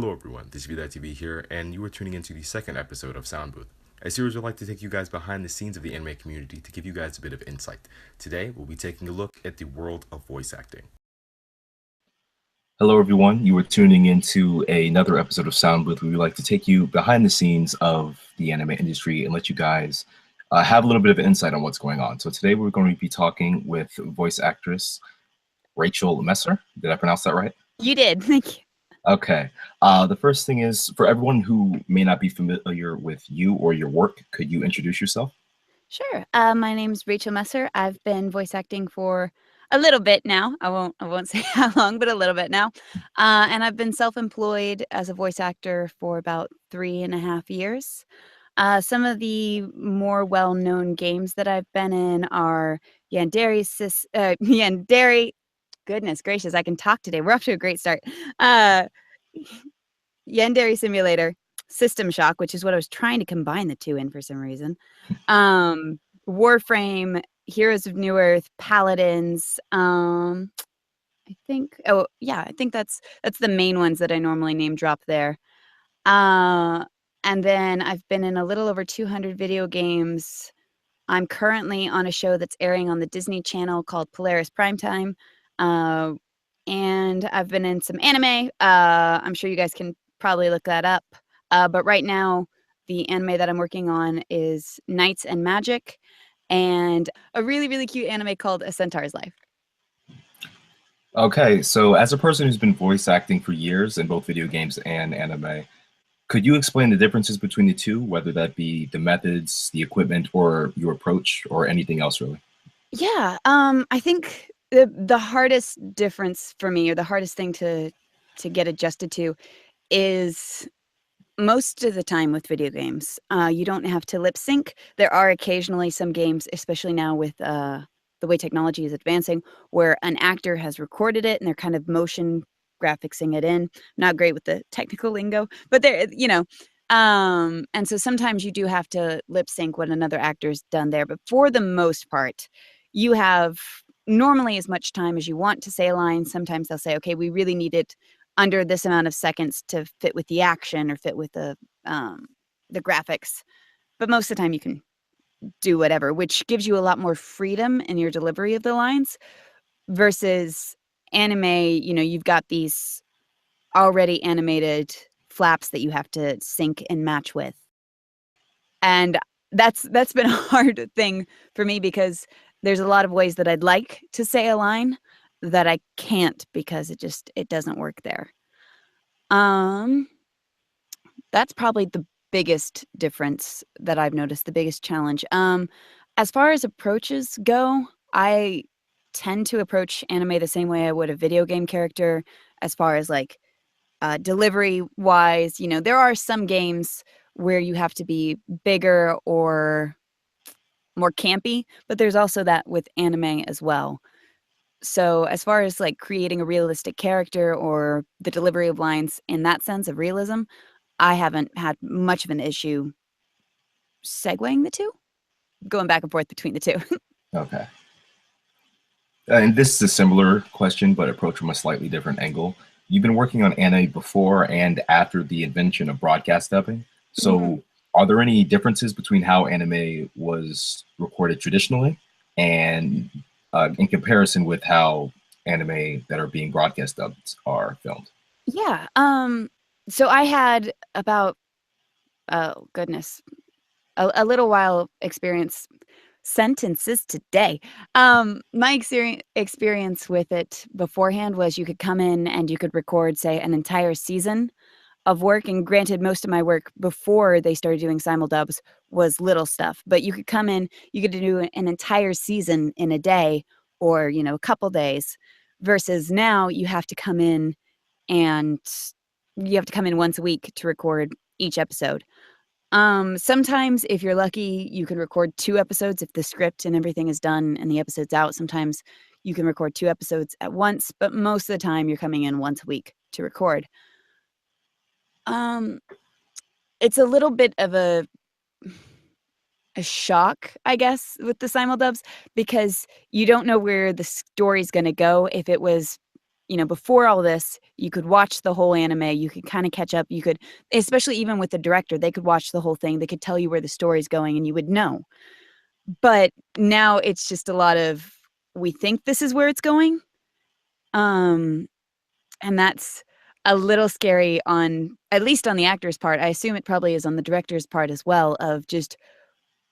Hello everyone, thisvthattv here, and you are tuning into the second episode of SoundBooth, a series would like to take you guys behind the scenes of the anime community to give you guys a bit of insight. Today, we'll be taking a look at the world of voice acting. Hello everyone, you are tuning into another episode of SoundBooth where we like to take you behind the scenes of the anime industry and let you guys have a little bit of insight on what's going on. So today we're going to be talking with voice actress Rachael Messer. Did I pronounce that right? You did. Thank you. Okay. The first thing is, for everyone who may not be familiar with you or your work, could you introduce yourself? Sure. My name's Rachael Messer. I've been voice acting for a little bit now. I won't say how long, but a little bit now. And I've been self-employed as a voice actor for about 3.5 years. Some of the more well-known games that I've been in are Yandere. Goodness gracious, I can talk today. We're off to a great start. Yandere Simulator, System Shock, which is what I was trying to combine the two in for some reason. Warframe, Heroes of New Earth, Paladins. I think that's the main ones that I normally name drop there. And then I've been in a little over 200 video games. I'm currently on a show that's airing on the Disney Channel called Polaris Primetime. And I've been in some anime. I'm sure you guys can probably look that up. But right now, the anime that I'm working on is Knights and Magic and a really, really cute anime called A Centaur's Life. Okay, so as a person who's been voice acting for years in both video games and anime, could you explain the differences between the two, whether that be the methods, the equipment, or your approach, or anything else really? Yeah, I think the hardest difference for me, or the hardest thing to get adjusted to, is most of the time with video games, you don't have to lip sync. There are occasionally some games, especially now with the way technology is advancing, where an actor has recorded it and they're kind of motion graphicsing it in. Not great with the technical lingo, but they're, and so sometimes you do have to lip sync what another actor's done there. But for the most part, you have normally as much time as you want to say a line. Sometimes they'll say, okay, we really need it under this amount of seconds to fit with the action or fit with the graphics. But most of the time you can do whatever, which gives you a lot more freedom in your delivery of the lines versus anime. You've got these already animated flaps that you have to sync and match with. And that's been a hard thing for me because there's a lot of ways that I'd like to say a line that I can't because it doesn't work there. That's probably the biggest difference that I've noticed, the biggest challenge. As far as approaches go, I tend to approach anime the same way I would a video game character as far as like delivery wise. There are some games where you have to be bigger or more campy, but there's also that with anime as well. So as far as like creating a realistic character or the delivery of lines in that sense of realism, I haven't had much of an issue segueing the two, going back and forth between the two. Okay. And this is a similar question, but approached from a slightly different angle. You've been working on anime before and after the invention of broadcast dubbing. So are there any differences between how anime was recorded traditionally and in comparison with how anime that are being broadcast dubbed are filmed? Yeah. So I had about, oh goodness, a little while experience. Sentences today. My experience with it beforehand was you could come in and you could record, say, an entire season of work. And granted, most of my work before they started doing simuldubs was little stuff. But you could come in, you could do an entire season in a day or, a couple days. Versus now you have to come in and you have to come in once a week to record each episode. Sometimes if you're lucky, you can record 2 episodes if the script and everything is done and the episode's out. Sometimes you can record 2 episodes at once, but most of the time you're coming in once a week to record. It's a little bit of a shock, I guess, with the simuldubs because you don't know where the story's going to go. If it was before all this, you could watch the whole anime, you could kind of catch up, you could, especially even with the director, they could watch the whole thing, they could tell you where the story's going and you would know. But now it's just a lot of, we think this is where it's going. And that's a little scary at least on the actor's part. I assume it probably is on the director's part as well, of just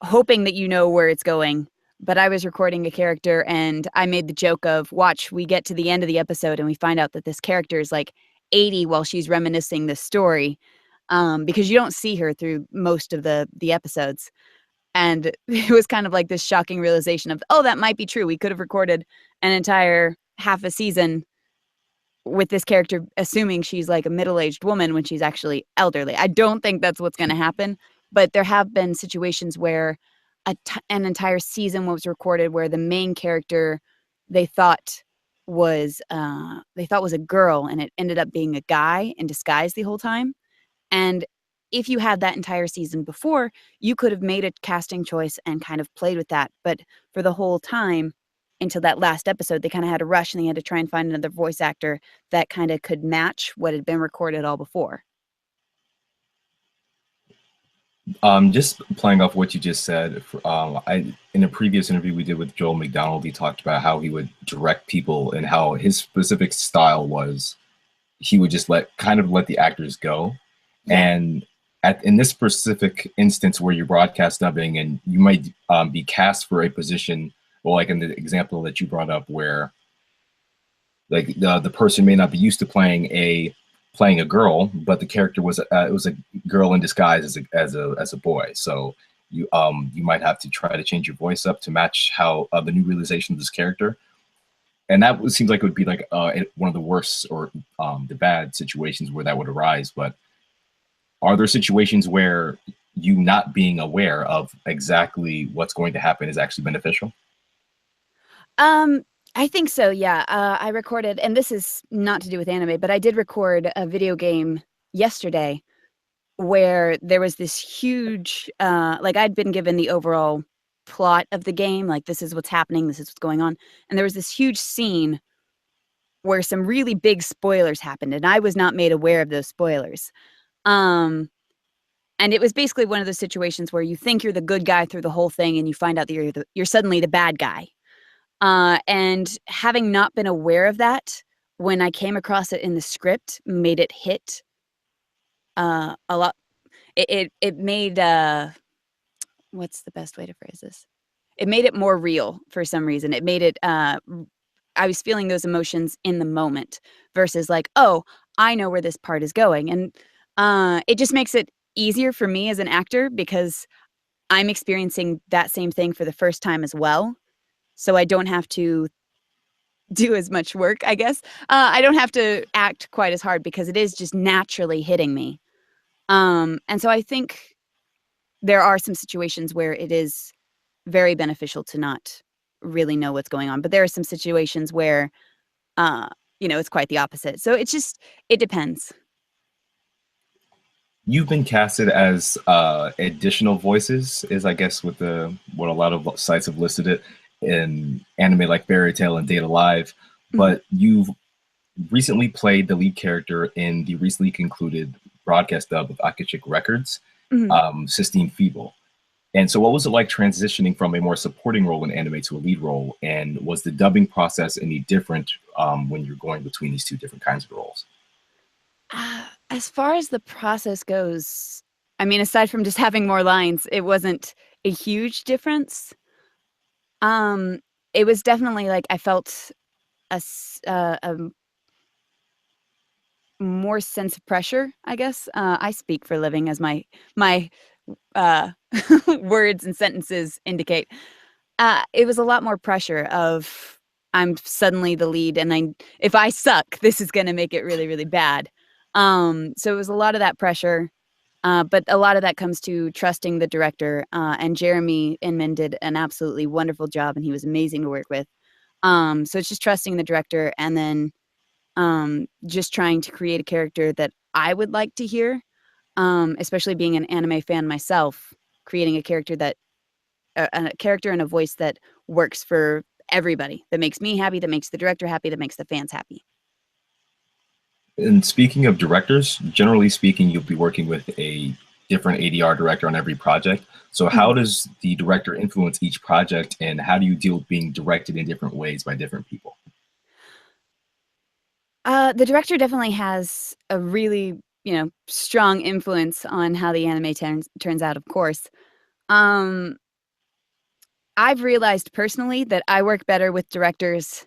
hoping that you know where it's going. But I was recording a character and I made the joke of, watch, we get to the end of the episode and we find out that this character is like 80 while she's reminiscing this story, because you don't see her through most of the episodes. And it was kind of like this shocking realization of, oh, that might be true. We could have recorded an entire half a season with this character assuming she's like a middle-aged woman when she's actually elderly. I don't think that's what's going to happen, but there have been situations where an entire season was recorded where the main character they thought was a girl and it ended up being a guy in disguise the whole time. And if you had that entire season before, you could have made a casting choice and kind of played with that. But for the whole time until that last episode, they kind of had to rush and they had to try and find another voice actor that kind of could match what had been recorded all before. Just playing off what you just said, in a previous interview we did with Joel McDonald, he talked about how he would direct people and how his specific style was he would just let the actors go. And in this specific instance where you're broadcast dubbing and you might be cast for a position, well, like in the example that you brought up where like the person may not be used to playing a girl, but the character was a girl in disguise as a boy. So you might have to try to change your voice up to match how the new realization of this character. And that seems like it would be like one of the worst or the bad situations where that would arise. But are there situations where you not being aware of exactly what's going to happen is actually beneficial? I think so, yeah. I recorded, and this is not to do with anime, but I did record a video game yesterday where there was this huge, like I'd been given the overall plot of the game, like this is what's happening, this is what's going on. And there was this huge scene where some really big spoilers happened, and I was not made aware of those spoilers. And it was basically one of those situations where you think you're the good guy through the whole thing, and you find out that you're suddenly the bad guy. And having not been aware of that, when I came across it in the script, made it hit a lot. It made what's the best way to phrase this? It made it more real for some reason. It made it I was feeling those emotions in the moment versus like, oh, I know where this part is going. And it just makes it easier for me as an actor because I'm experiencing that same thing for the first time as well. So I don't have to do as much work, I guess. I don't have to act quite as hard because it is just naturally hitting me. And so I think there are some situations where it is very beneficial to not really know what's going on. But there are some situations where, it's quite the opposite. So it depends. You've been casted as additional voices, is I guess what a lot of sites have listed it, in anime like Fairy Tail and Date Alive, but you've recently played the lead character in the recently concluded broadcast dub of Akashic Records, Sistine Feeble. And so what was it like transitioning from a more supporting role in anime to a lead role? And was the dubbing process any different when you're going between these two different kinds of roles? As far as the process goes, I mean, aside from just having more lines, it wasn't a huge difference. It was definitely like I felt a more sense of pressure, I guess. I speak for a living, as my words and sentences indicate. It was a lot more pressure of I'm suddenly the lead, and if I suck, this is going to make it really, really bad. So it was a lot of that pressure. But a lot of that comes to trusting the director, and Jeremy Inman did an absolutely wonderful job, and he was amazing to work with. So it's just trusting the director, and then just trying to create a character that I would like to hear, especially being an anime fan myself, creating a character and a voice that works for everybody, that makes me happy, that makes the director happy, that makes the fans happy. And speaking of directors, generally speaking, you'll be working with a different ADR director on every project. So how does the director influence each project, and how do you deal with being directed in different ways by different people? The director definitely has a really, strong influence on how the anime turns out, of course. Um, I've realized personally that I work better with directors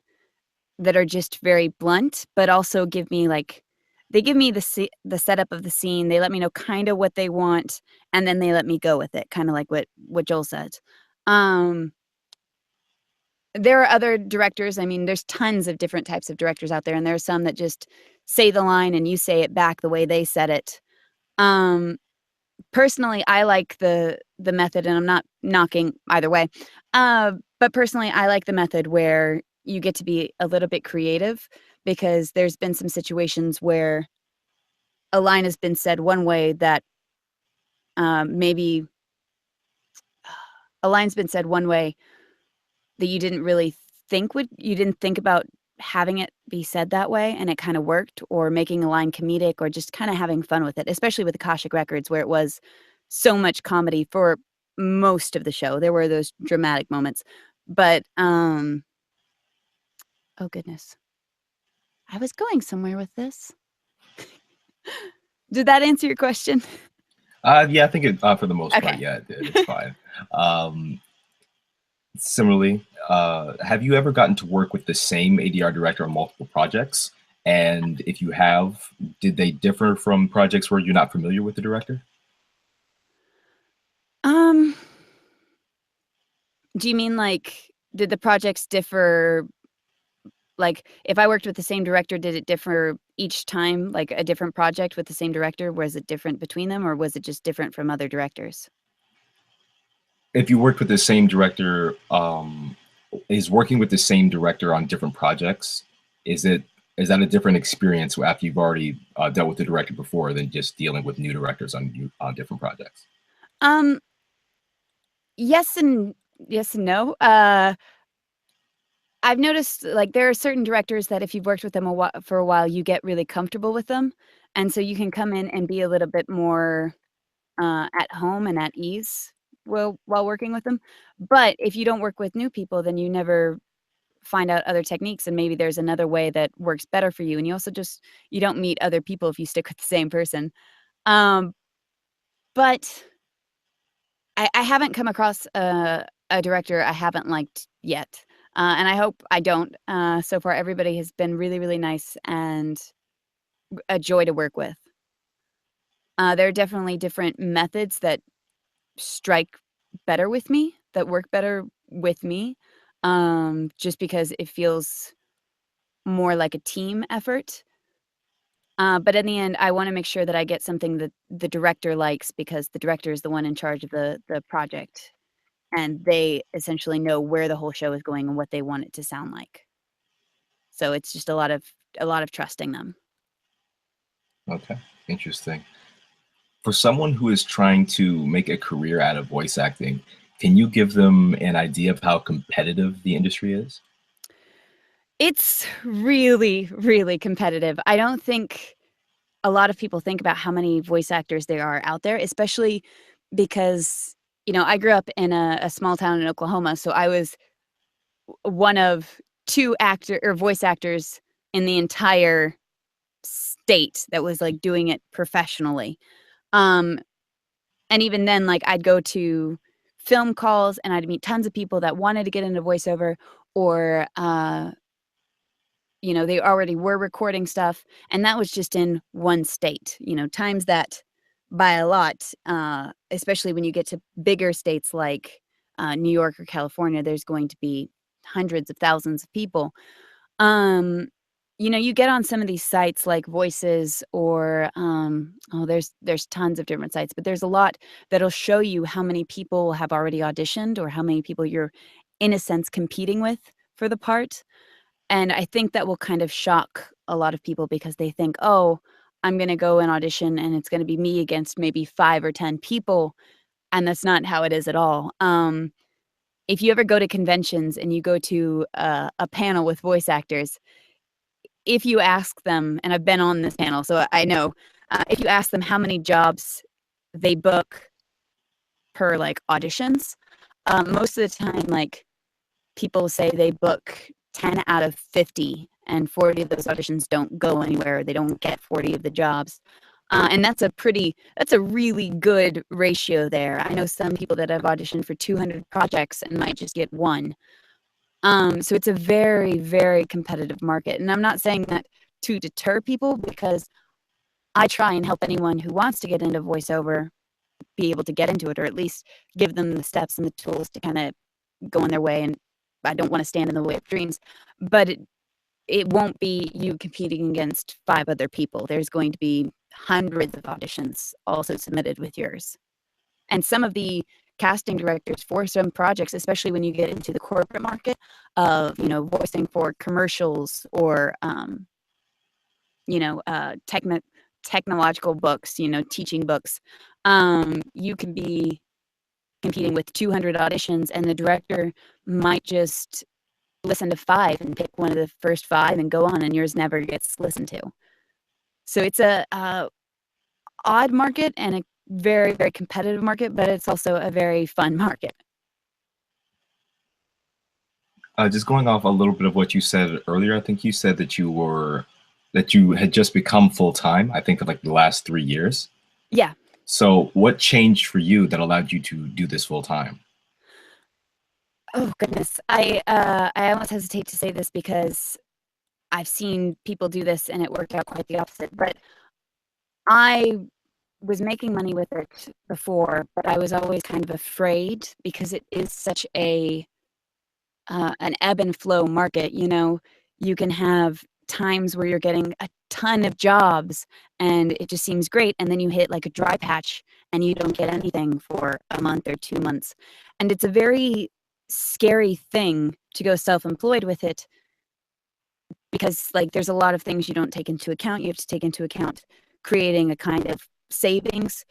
that are just very blunt, but also give me they give me the setup of the scene. They let me know kind of what they want, and then they let me go with it, kind of like what Joel said. Um, there are other directors. I mean, there's tons of different types of directors out there, and there are some that just say the line and you say it back the way they said it. Um, Personally, I like the method, and I'm not knocking either way. But personally, I like the method where you get to be a little bit creative, because there's been some situations where a line has been said one way that maybe a line's been said one way that you didn't really you didn't think about having it be said that way, and it kind of worked, or making a line comedic, or just kind of having fun with it, especially with Akashic Records, where it was so much comedy for most of the show. There were those dramatic moments, but oh goodness, I was going somewhere with this. Did that answer your question? Yeah, I think for the most part, yeah, it's fine. Similarly, have you ever gotten to work with the same ADR director on multiple projects? And if you have, did they differ from projects where you're not familiar with the director? Do you mean did the projects differ? Like, if I worked with the same director, did it differ each time, like a different project with the same director? Was it different between them, or was it just different from other directors? If you worked with the same director, is working with the same director on different projects, is that a different experience after you've already dealt with the director before than just dealing with new directors on different projects? Yes and no. I've noticed there are certain directors that if you've worked with them for a while, you get really comfortable with them, and so you can come in and be a little bit more at home and at ease while working with them. But if you don't work with new people, then you never find out other techniques, and maybe there's another way that works better for you. And you also you don't meet other people if you stick with the same person. Um, but I haven't come across a director I haven't liked yet. And I hope I don't. So far, everybody has been really, really nice and a joy to work with. There are definitely different methods that strike better with me, that work better with me, just because it feels more like a team effort. But in the end, I want to make sure that I get something that the director likes, because the director is the one in charge of the project, and they essentially know where the whole show is going and what they want it to sound like. So it's just a lot of trusting them. Okay, interesting. For someone who is trying to make a career out of voice acting, can you give them an idea of how competitive the industry is? It's really, really competitive. I don't think a lot of people think about how many voice actors there are out there, especially because, I grew up in a small town in Oklahoma, so I was one of two voice actors in the entire state that was doing it professionally. Um, and even then, I'd go to film calls and I'd meet tons of people that wanted to get into voiceover, or they already were recording stuff, and that was just in one state. Times that by a lot, especially when you get to bigger states like New York or California. There's going to be hundreds of thousands of people. You get on some of these sites like Voices, or there's tons of different sites, but there's a lot that'll show you how many people have already auditioned, or how many people you're in a sense competing with for the part. And I think that will kind of shock a lot of people, because they think, oh, I'm going to go and audition and it's going to be me against maybe 5 or 10 people. And that's not how it is at all. If you ever go to conventions and you go to a panel with voice actors, if you ask them, and I've been on this panel, so I know, if you ask them how many jobs they book per like auditions, most of the time, like people say they book 10 out of 50, and 40 of those auditions don't go anywhere. They don't get 40 of the jobs. And that's a really good ratio there. I know some people that have auditioned for 200 projects and might just get one. So it's a very, very competitive market. And I'm not saying that to deter people, because I try and help anyone who wants to get into voiceover be able to get into it, or at least give them the steps and the tools to kind of go on their way. And I don't want to stand in the way of dreams, but it won't be you competing against 5 other people. There's going to be hundreds of auditions also submitted with yours. And some of the casting directors for some projects, especially when you get into the corporate market of, voicing for commercials or, technological books, teaching books, you can be competing with 200 auditions, and the director might just listen to 5 and pick one of the first 5 and go on, and yours never gets listened to. So it's a odd market and a very, very competitive market, but it's also a very fun market. Just going off a little bit of what you said earlier, I think you said that you had just become full-time, I think, in like the last 3 years. Yeah. So what changed for you that allowed you to do this full-time? Oh, goodness. I almost hesitate to say this because I've seen people do this and it worked out quite the opposite. But I was making money with it before, but I was always kind of afraid because it is such an ebb and flow market. You can have times where you're getting a ton of jobs and it just seems great, and then you hit like a dry patch and you don't get anything for a month or 2 months. And it's a very scary thing to go self-employed with it, because like there's a lot of things you don't take into account. You have to take into account creating a kind of savings,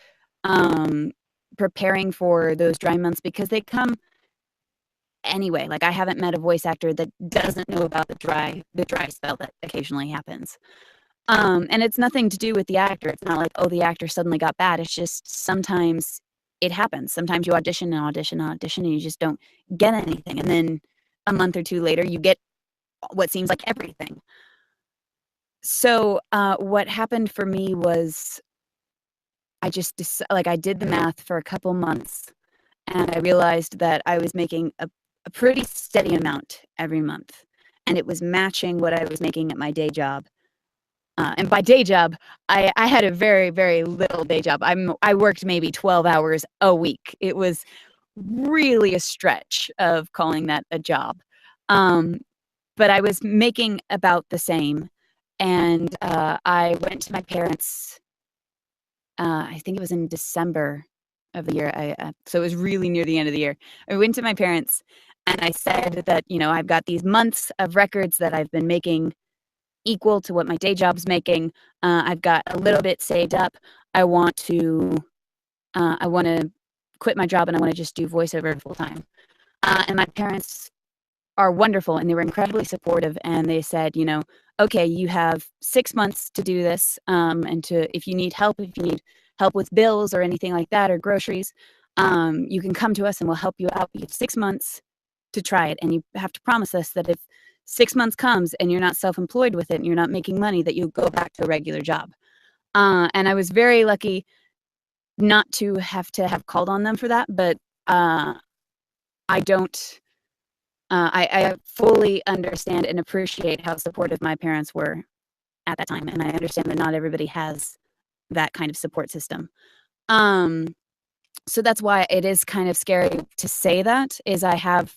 preparing for those dry months, because they come anyway. Like, I haven't met a voice actor that doesn't know about the dry spell that occasionally happens. And it's nothing to do with the actor. It's not like, oh, the actor suddenly got bad. It's just sometimes it happens. Sometimes you audition and audition and audition and you just don't get anything. And then a month or 2 later, you get what seems like everything. So what happened for me was I just I did the math for a couple months, and I realized that I was making a pretty steady amount every month, and it was matching what I was making at my day job. And by day job, I had a very, very little day job. I worked maybe 12 hours a week. It was really a stretch of calling that a job. But I was making about the same. And I went to my parents, I think it was in December of the year. So it was really near the end of the year. I went to my parents and I said that, I've got these months of records that I've been making equal to what my day job's making. I've got a little bit saved up. I want to quit my job and I want to just do voiceover full time. And my parents are wonderful, and they were incredibly supportive. And they said, okay, you have 6 months to do this. And if you need help with bills or anything like that, or groceries, you can come to us and we'll help you out. You have 6 months to try it. And you have to promise us that if 6 months comes and you're not self-employed with it and you're not making money, that you go back to a regular job. And I was very lucky not to have called on them for that. But I fully understand and appreciate how supportive my parents were at that time. And I understand that not everybody has that kind of support system. So that's why it is kind of scary to say that, is I have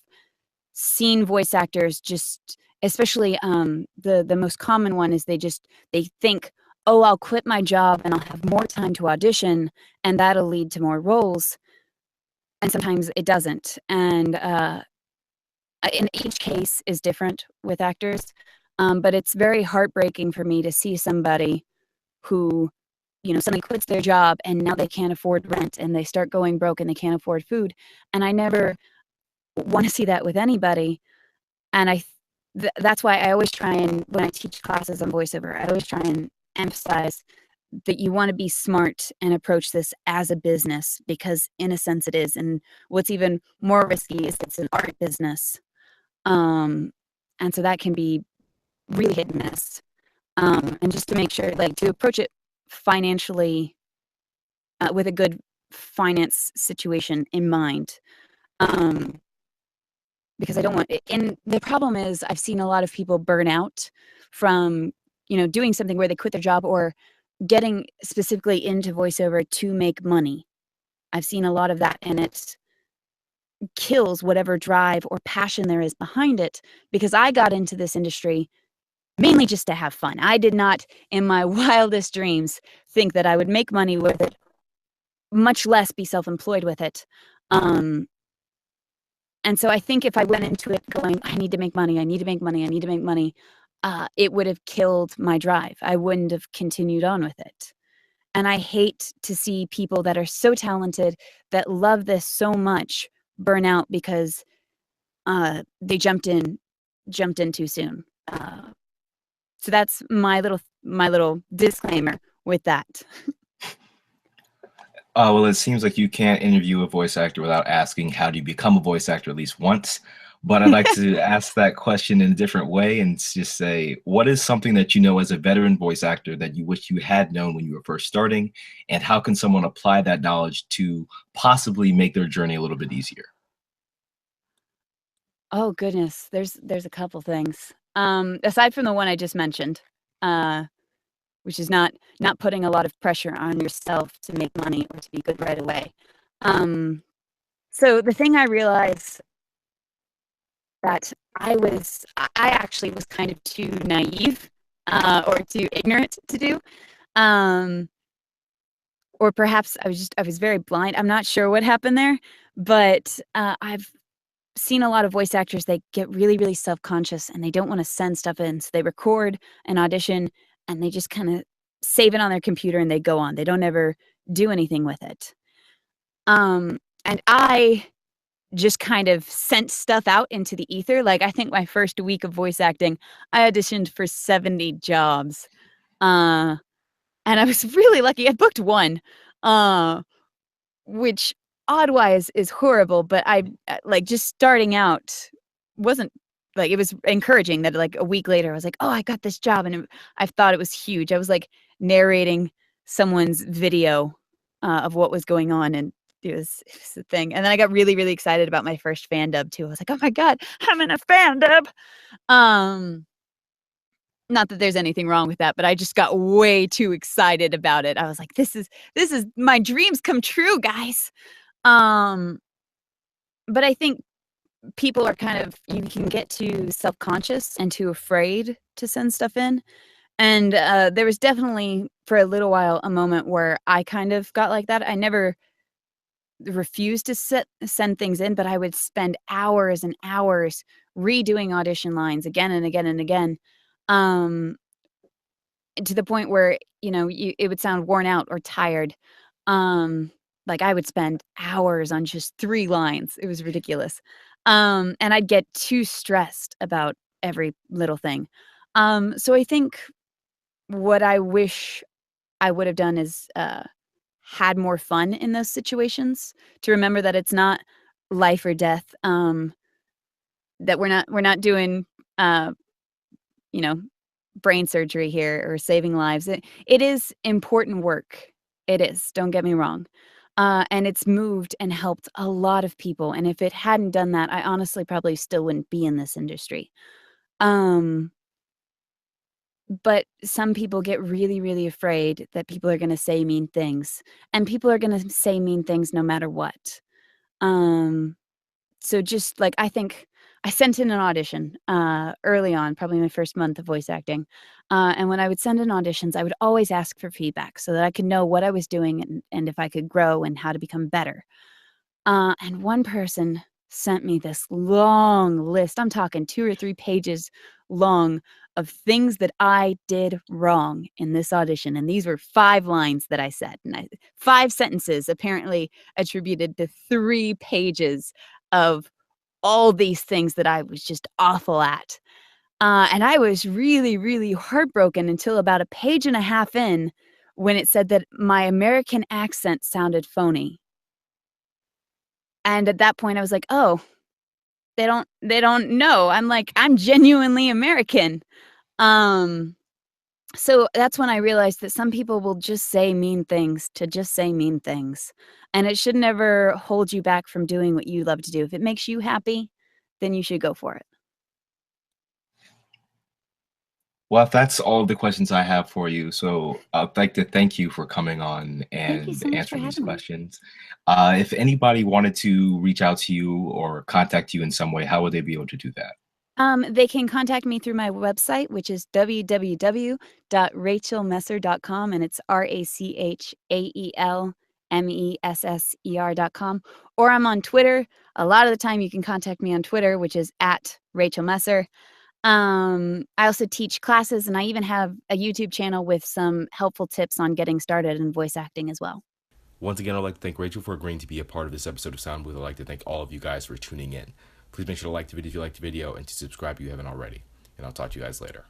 seen voice actors just, especially the most common one is they think, oh, I'll quit my job and I'll have more time to audition and that'll lead to more roles. And sometimes it doesn't. And in each case is different with actors. But it's very heartbreaking for me to see somebody who, suddenly quits their job and now they can't afford rent and they start going broke and they can't afford food. And I never want to see that with anybody. And that's why I always try, and when I teach classes on voiceover, I always try and emphasize that you want to be smart and approach this as a business, because in a sense it is. And what's even more risky is it's an art business. And so that can be really hit and miss. And just to make sure, like, to approach it financially, with a good finance situation in mind. Because I don't want it. And the problem is I've seen a lot of people burn out from, doing something where they quit their job or getting specifically into voiceover to make money. I've seen a lot of that, and it kills whatever drive or passion there is behind it, because I got into this industry mainly just to have fun. I did not, in my wildest dreams, think that I would make money with it, much less be self-employed with it. And so I think if I went into it going, I need to make money, I need to make money, I need to make money, it would have killed my drive. I wouldn't have continued on with it. And I hate to see people that are so talented, that love this so much, burn out because they jumped in too soon. So that's my little disclaimer with that. Well, it seems like you can't interview a voice actor without asking, how do you become a voice actor at least once? But I'd like to ask that question in a different way and just say, what is something that you know as a veteran voice actor that you wish you had known when you were first starting? And how can someone apply that knowledge to possibly make their journey a little bit easier? Oh goodness, there's a couple things. Aside from the one I just mentioned, which is not putting a lot of pressure on yourself to make money or to be good right away. So the thing I realized that I actually was kind of too naive, or too ignorant to do, or perhaps I was very blind. I'm not sure what happened there, but I've seen a lot of voice actors, they get really, really self-conscious and they don't want to send stuff in. So they record an audition and they just kind of save it on their computer and they go on. They don't ever do anything with it. And I just kind of sent stuff out into the ether. Like, I think my first week of voice acting, I auditioned for 70 jobs. And I was really lucky. I booked one, which odd-wise is horrible, but I, like, just starting out wasn't, like, it was encouraging that, like, a week later I was like, oh, I got this job, and I thought it was huge. I was like narrating someone's video of what was going on, and it was a thing. And then I got really, really excited about my first fan dub too. I was like, oh my God, I'm in a fan dub. Not that there's anything wrong with that, but I just got way too excited about it. I was like, this is my dreams come true, guys. But I think people are kind of, you can get too self-conscious and too afraid to send stuff in. And there was definitely, for a little while, a moment where I kind of got like that. I never refused to send things in, but I would spend hours and hours redoing audition lines again and again and again, to the point where, it would sound worn out or tired. Like, I would spend hours on just 3 lines. It was ridiculous. And I'd get too stressed about every little thing. So I think what I wish I would have done is had more fun in those situations, to remember that it's not life or death, that we're not doing brain surgery here or saving lives. It is important work. It is, don't get me wrong. And it's moved and helped a lot of people. And if it hadn't done that, I honestly probably still wouldn't be in this industry. But some people get really, really afraid that people are going to say mean things, and people are going to say mean things no matter what. So just like, I think I sent in an audition early on, probably my first month of voice acting. And when I would send in auditions, I would always ask for feedback so that I could know what I was doing and if I could grow and how to become better. And one person sent me this long list. I'm talking 2 or 3 pages long of things that I did wrong in this audition. And these were 5 lines that I said, and 5 sentences apparently attributed to 3 pages of all these things that I was just awful at. And I was really, really heartbroken until about a page and a half in when it said that my American accent sounded phony. And at that point I was like, oh, they don't know. I'm like, I'm genuinely American. So that's when I realized that some people will just say mean things to just say mean things. And it should never hold you back from doing what you love to do. If it makes you happy, then you should go for it. Well, that's all the questions I have for you. So I'd like to thank you for coming on Thank you and so much for answering these having me. questions. If anybody wanted to reach out to you or contact you in some way, how would they be able to do that? They can contact me through my website, which is www.rachaelmesser.com, and it's RachaelMesser.com. Or I'm on Twitter. A lot of the time you can contact me on Twitter, which is at Rachael Messer. I also teach classes, and I even have a YouTube channel with some helpful tips on getting started in voice acting as well. Once again, I'd like to thank Rachel for agreeing to be a part of this episode of SoundBooth. I'd like to thank all of you guys for tuning in. Please make sure to like the video if you liked the video and to subscribe if you haven't already. And I'll talk to you guys later.